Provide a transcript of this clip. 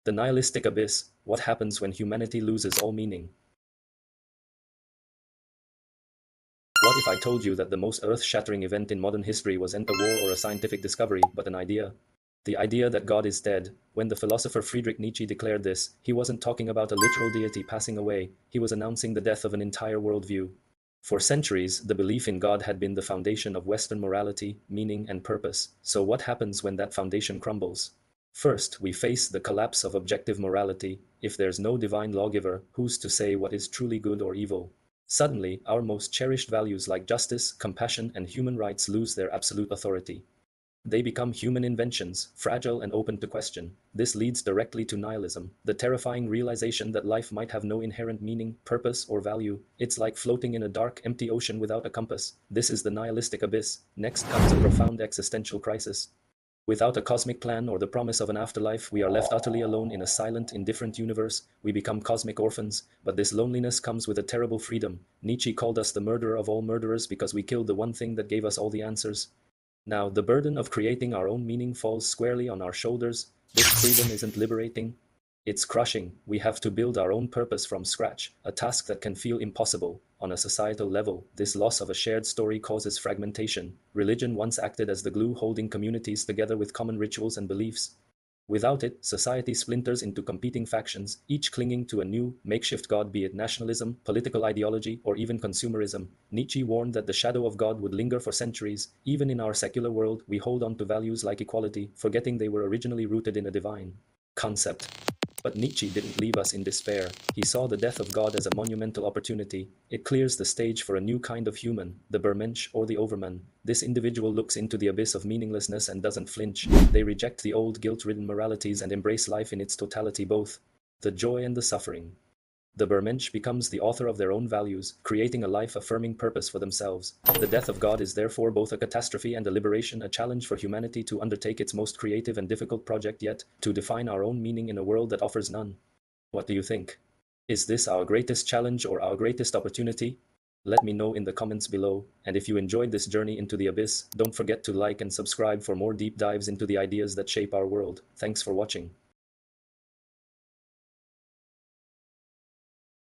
The nihilistic abyss. What happens when humanity loses all meaning? What if I told you that the most earth-shattering event in modern history wasn't a war or a scientific discovery, but an idea? The idea that God is dead. When the philosopher Friedrich Nietzsche declared this, he wasn't talking about a literal deity passing away, he was announcing the death of an entire worldview. For centuries, the belief in God had been the foundation of Western morality, meaning, and purpose. So what happens when that foundation crumbles? First, we face the collapse of objective morality. If there's no divine lawgiver, who's to say what is truly good or evil? Suddenly, our most cherished values like justice, compassion, and human rights lose their absolute authority. They become human inventions, fragile and open to question. This leads directly to nihilism, the terrifying realization that life might have no inherent meaning, purpose, or value. It's like floating in a dark, empty ocean without a compass. This is the nihilistic abyss. Next comes a profound existential crisis. Without a cosmic plan or the promise of an afterlife, we are left utterly alone in a silent, indifferent universe. We become cosmic orphans, but this loneliness comes with a terrible freedom. Nietzsche called us the murderer of all murderers because we killed the one thing that gave us all the answers. Now, the burden of creating our own meaning falls squarely on our shoulders. This freedom isn't liberating. It's crushing. We have to build our own purpose from scratch, a task that can feel impossible. On a societal level, this loss of a shared story causes fragmentation. Religion once acted as the glue holding communities together with common rituals and beliefs. Without it, society splinters into competing factions, each clinging to a new, makeshift god, be it nationalism, political ideology, or even consumerism. Nietzsche warned that the shadow of God would linger for centuries. Even in our secular world, we hold on to values like equality, forgetting they were originally rooted in a divine concept. But Nietzsche didn't leave us in despair. He saw the death of God as a monumental opportunity. It clears the stage for a new kind of human, the Bermensch or the Overman. This individual looks into the abyss of meaninglessness and doesn't flinch. They reject the old guilt-ridden moralities and embrace life in its totality, both the joy and the suffering. The Bermensch becomes the author of their own values, creating a life-affirming purpose for themselves. The death of God is therefore both a catastrophe and a liberation, a challenge for humanity to undertake its most creative and difficult project yet, to define our own meaning in a world that offers none. What do you think? Is this our greatest challenge or our greatest opportunity? Let me know in the comments below, and if you enjoyed this journey into the abyss, don't forget to like and subscribe for more deep dives into the ideas that shape our world. Thanks for watching.